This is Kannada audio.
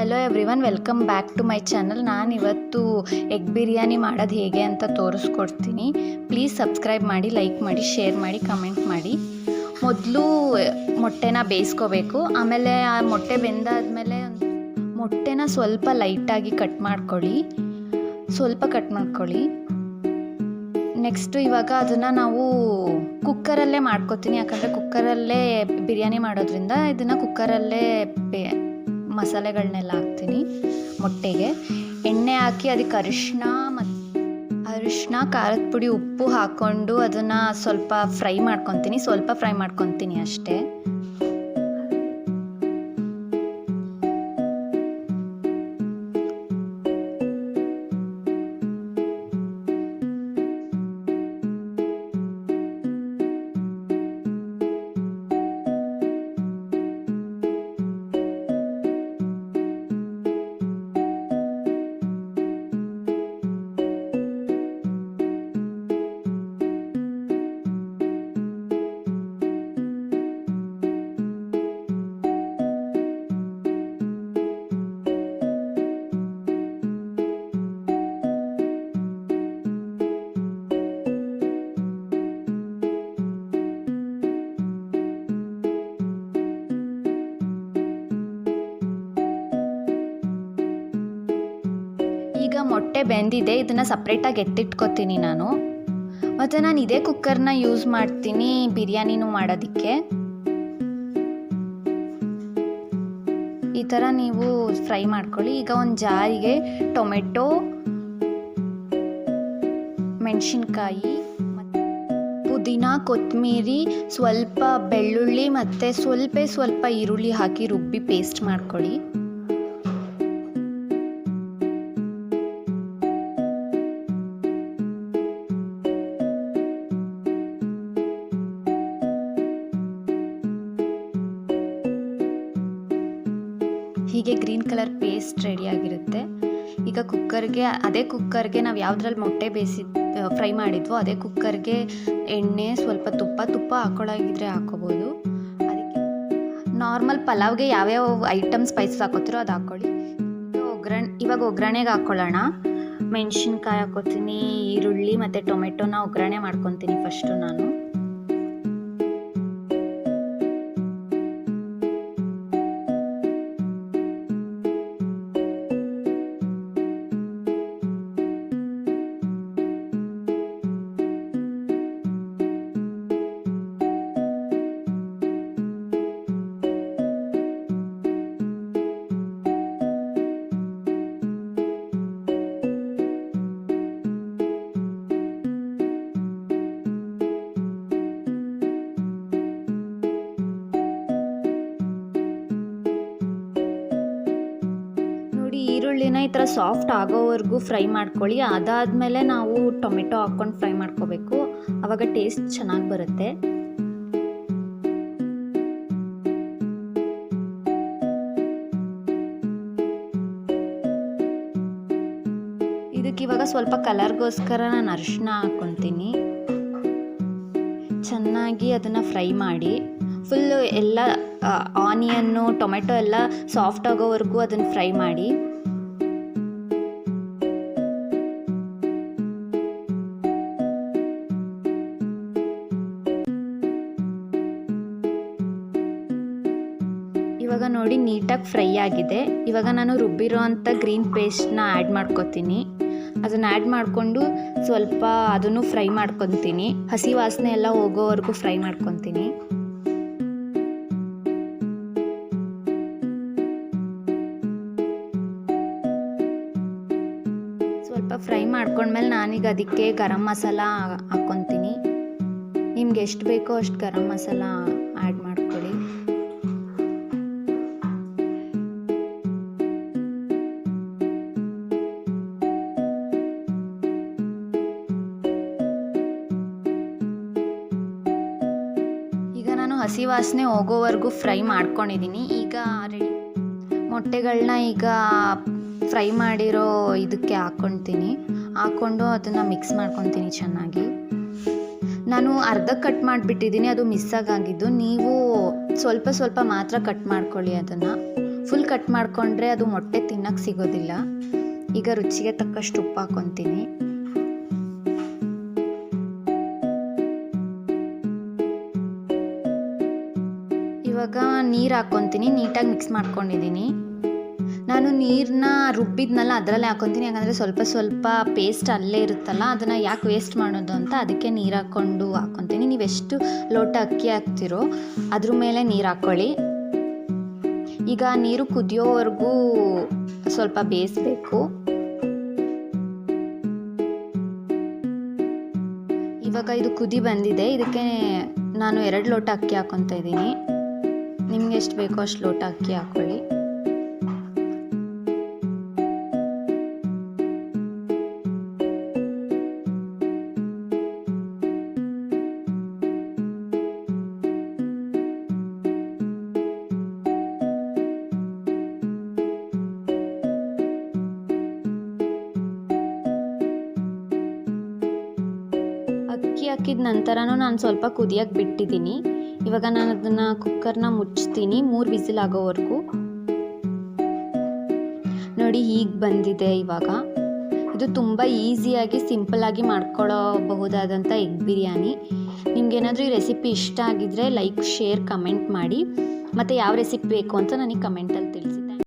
Hello everyone, welcome back to my channel. ನಾನಿವತ್ತು ಎಗ್ ಬಿರಿಯಾನಿ ಮಾಡೋದು ಹೇಗೆ ಅಂತ ತೋರಿಸ್ಕೊಡ್ತೀನಿ. ಪ್ಲೀಸ್ ಸಬ್ಸ್ಕ್ರೈಬ್ ಮಾಡಿ, ಲೈಕ್ ಮಾಡಿ, ಶೇರ್ ಮಾಡಿ, ಕಮೆಂಟ್ ಮಾಡಿ. ಮೊದಲು ಮೊಟ್ಟೆನ ಬೇಯಿಸ್ಕೋಬೇಕು. ಆಮೇಲೆ ಆ ಮೊಟ್ಟೆ ಬೆಂದಾದಮೇಲೆ ಮೊಟ್ಟೆನ ಸ್ವಲ್ಪ ಲೈಟಾಗಿ ಕಟ್ ಮಾಡ್ಕೊಳ್ಳಿ. ನೆಕ್ಸ್ಟು ಇವಾಗ ಅದನ್ನು ನಾವು ಕುಕ್ಕರಲ್ಲೇ ಮಾಡ್ಕೊತೀನಿ. ಯಾಕಂದರೆ ಕುಕ್ಕರಲ್ಲೇ ಬಿರಿಯಾನಿ ಮಾಡೋದ್ರಿಂದ ಇದನ್ನು ಕುಕ್ಕರಲ್ಲೇ ಮಸಾಲೆಗಳನ್ನೆಲ್ಲ ಹಾಕ್ತೀನಿ. ಮೊಟ್ಟೆಗೆ ಎಣ್ಣೆ ಹಾಕಿ ಅದಕ್ಕೆ ಅರಿಶಿನ, ಖಾರದ ಪುಡಿ, ಉಪ್ಪು ಹಾಕ್ಕೊಂಡು ಅದನ್ನು ಸ್ವಲ್ಪ ಫ್ರೈ ಮಾಡ್ಕೊತೀನಿ ಅಷ್ಟೇ. ಈಗ ಮೊಟ್ಟೆ ಬೆಂದಿದೆ, ಇದನ್ನು ಸಪ್ರೇಟಾಗಿ ಎತ್ತಿಟ್ಕೊತೀನಿ ನಾನು. ಮತ್ತು ನಾನು ಇದೇ ಕುಕ್ಕರ್ನ ಯೂಸ್ ಮಾಡ್ತೀನಿ ಬಿರಿಯಾನಿನೂ ಮಾಡೋದಕ್ಕೆ. ಈ ಥರ ನೀವು ಫ್ರೈ ಮಾಡ್ಕೊಳ್ಳಿ. ಈಗ ಒಂದು ಜಾರಿಗೆ ಟೊಮೆಟೊ, ಮೆಣಸಿನ್ಕಾಯಿ, ಪುದೀನ, ಕೊತ್ತಂಬರಿ, ಸ್ವಲ್ಪ ಬೆಳ್ಳುಳ್ಳಿ ಮತ್ತು ಸ್ವಲ್ಪ ಈರುಳ್ಳಿ ಹಾಕಿ ರುಬ್ಬಿ ಪೇಸ್ಟ್ ಮಾಡ್ಕೊಳ್ಳಿ. ಹೀಗೆ ಗ್ರೀನ್ ಕಲರ್ ಪೇಸ್ಟ್ ರೆಡಿಯಾಗಿರುತ್ತೆ. ಈಗ ಅದೇ ಕುಕ್ಕರ್ಗೆ ನಾವು ಯಾವುದ್ರಲ್ಲಿ ಮೊಟ್ಟೆ ಫ್ರೈ ಮಾಡಿದ್ವೋ ಅದೇ ಕುಕ್ಕರ್ಗೆ ಎಣ್ಣೆ, ಸ್ವಲ್ಪ ತುಪ್ಪ ಹಾಕೊಳ್ಳೋಗಿದ್ರೆ ಹಾಕೋಬೋದು. ಅದಕ್ಕೆ ನಾರ್ಮಲ್ ಪಲಾವ್ಗೆ ಯಾವ್ಯಾವ ಐಟಮ್ ಸ್ಪೈಸಸ್ ಹಾಕೋತಿರೋ ಅದು ಹಾಕ್ಕೊಳ್ಳಿ. ಇವಾಗ ಒಗ್ಗರಣೆಗೆ ಹಾಕ್ಕೊಳ್ಳೋಣ. ಮೆಣಸಿನ್ಕಾಯಿ ಹಾಕೋತೀನಿ, ಈರುಳ್ಳಿ ಮತ್ತು ಟೊಮೆಟೊನ ಒಗ್ಗರಣೆ ಮಾಡ್ಕೊತೀನಿ ಫಸ್ಟು ನಾನು. ಈರುಳ್ಳಿನ ಈ ಥರ ಸಾಫ್ಟ್ ಆಗೋವರೆಗೂ ಫ್ರೈ ಮಾಡ್ಕೊಳ್ಳಿ. ಅದಾದಮೇಲೆ ನಾವು ಟೊಮೆಟೊ ಹಾಕ್ಕೊಂಡು ಫ್ರೈ ಮಾಡ್ಕೋಬೇಕು. ಆವಾಗ ಟೇಸ್ಟ್ ಚೆನ್ನಾಗಿ ಬರುತ್ತೆ. ಇದಕ್ಕಿವಾಗ ಸ್ವಲ್ಪ ಕಲರ್ಗೋಸ್ಕರ ನಾನು ಅರಿಶಿನ ಹಾಕ್ಕೊತೀನಿ. ಚೆನ್ನಾಗಿ ಅದನ್ನು ಫ್ರೈ ಮಾಡಿ ಫುಲ್ಲು ಎಲ್ಲ ಆನಿಯನ್ನು, ಟೊಮೆಟೊ ಎಲ್ಲ ಸಾಫ್ಟ್ ಆಗೋವರೆಗೂ ಅದನ್ನು ಫ್ರೈ ಮಾಡಿ. ಇವಾಗ ನೋಡಿ ನೀಟಾಗಿ ಫ್ರೈ ಆಗಿದೆ. ಇವಾಗ ನಾನು ರುಬ್ಬಿರೋ ಅಂಥ ಗ್ರೀನ್ ಪೇಸ್ಟ್ನ ಆ್ಯಡ್ ಮಾಡ್ಕೊತೀನಿ. ಅದನ್ನು ಆ್ಯಡ್ ಮಾಡಿಕೊಂಡು ಸ್ವಲ್ಪ ಅದನ್ನು ಫ್ರೈ ಮಾಡ್ಕೊತೀನಿ. ಹಸಿ ವಾಸನೆ ಎಲ್ಲ ಹೋಗೋವರೆಗೂ ಫ್ರೈ ಮಾಡ್ಕೊತೀನಿ. ಸ್ವಲ್ಪ ಫ್ರೈ ಮಾಡ್ಕೊಂಡ್ಮೇಲೆ ನಾನೀಗ ಅದಕ್ಕೆ ಗರಂ ಮಸಾಲ ಹಾಕ್ಕೊತೀನಿ. ನಿಮ್ಗೆ ಎಷ್ಟು ಬೇಕೋ ಅಷ್ಟು ಗರಂ ಮಸಾಲ ಆ್ಯಡ್ ಮಾಡ್ಕೊಳ್ಳಿ. ಹಸಿ ವಾಸನೆ ಹೋಗೋವರೆಗೂ ಫ್ರೈ ಮಾಡ್ಕೊಂಡಿದ್ದೀನಿ. ಈಗ ರೆಡಿ ಮೊಟ್ಟೆಗಳನ್ನ ಈಗ ಫ್ರೈ ಮಾಡಿರೋ ಇದಕ್ಕೆ ಹಾಕ್ಕೊಂಡು ಅದನ್ನು ಮಿಕ್ಸ್ ಮಾಡ್ಕೊತೀನಿ ಚೆನ್ನಾಗಿ. ನಾನು ಅರ್ಧ ಕಟ್ ಮಾಡಿಬಿಟ್ಟಿದ್ದೀನಿ, ಅದು ಮಿಸ್ ಆಗಿದ್ದು. ನೀವು ಸ್ವಲ್ಪ ಮಾತ್ರ ಕಟ್ ಮಾಡ್ಕೊಳ್ಳಿ ಅದನ್ನು. ಫುಲ್ ಕಟ್ ಮಾಡಿಕೊಂಡ್ರೆ ಅದು ಮೊಟ್ಟೆ ತಿನ್ನಕ್ಕೆ ಸಿಗೋದಿಲ್ಲ. ಈಗ ರುಚಿಗೆ ತಕ್ಕಷ್ಟು ಉಪ್ಪು ಹಾಕ್ಕೊತೀನಿ. ಇವಾಗ ನೀರು ಹಾಕ್ಕೊತೀನಿ. ನೀಟಾಗಿ ಮಿಕ್ಸ್ ಮಾಡ್ಕೊಂಡಿದ್ದೀನಿ. ನಾನು ನೀರನ್ನ ರುಬ್ಬಿದ್ನಲ್ಲ ಅದರಲ್ಲೇ ಹಾಕ್ಕೊತೀನಿ, ಯಾಕಂದರೆ ಸ್ವಲ್ಪ ಪೇಸ್ಟ್ ಅಲ್ಲೇ ಇರುತ್ತಲ್ಲ, ಅದನ್ನು ಯಾಕೆ ವೇಸ್ಟ್ ಮಾಡೋದು ಅಂತ ಅದಕ್ಕೆ ನೀರು ಹಾಕ್ಕೊತೀನಿ. ನೀವು ಎಷ್ಟು ಲೋಟ ಅಕ್ಕಿ ಹಾಕ್ತಿರೋ ಅದ್ರ ಮೇಲೆ ನೀರು ಹಾಕ್ಕೊಳ್ಳಿ. ಈಗ ನೀರು ಕುದಿಯೋವರೆಗೂ ಸ್ವಲ್ಪ ಬೇಯಿಸ್ಬೇಕು. ಇವಾಗ ಇದು ಕುದಿ ಬಂದಿದೆ. ಇದಕ್ಕೆ ನಾನು 2 ಲೋಟ ಅಕ್ಕಿ ಹಾಕ್ಕೊತಾ ಇದ್ದೀನಿ. ನಿಮ್ಗೆ ಎಷ್ಟು ಬೇಕೋ ಅಷ್ಟು ಲೋಟ ಅಕ್ಕಿ ಹಾಕ್ಕೊಳ್ಳಿ. ಅಕ್ಕಿ ಹಾಕಿದ ನಂತರನೂ ನಾನು ಸ್ವಲ್ಪ ಕುದಿಯಕ್ಕೆ ಬಿಟ್ಟಿದ್ದೀನಿ. ಇವಾಗ ನಾನು ಅದನ್ನು ಕುಕ್ಕರ್ನ ಮುಚ್ತೀನಿ 3 ವಿಸಿಲ್ ಆಗೋವರೆಗೂ. ನೋಡಿ ಹೀಗೆ ಬಂದಿದೆ. ಇವಾಗ ಇದು ತುಂಬ ಈಸಿಯಾಗಿ ಸಿಂಪಲ್ಲಾಗಿ ಮಾಡ್ಕೊಳ್ಳಬಹುದಾದಂಥ ಎಗ್ ಬಿರಿಯಾನಿ. ನಿಮ್ಗೇನಾದರೂ ಈ ರೆಸಿಪಿ ಇಷ್ಟ ಆಗಿದ್ದರೆ ಲೈಕ್, ಶೇರ್, ಕಮೆಂಟ್ ಮಾಡಿ. ಮತ್ತು ಯಾವ ರೆಸಿಪಿ ಬೇಕು ಅಂತ ನನಗೆ ಕಮೆಂಟಲ್ಲಿ ತಿಳಿಸಿ.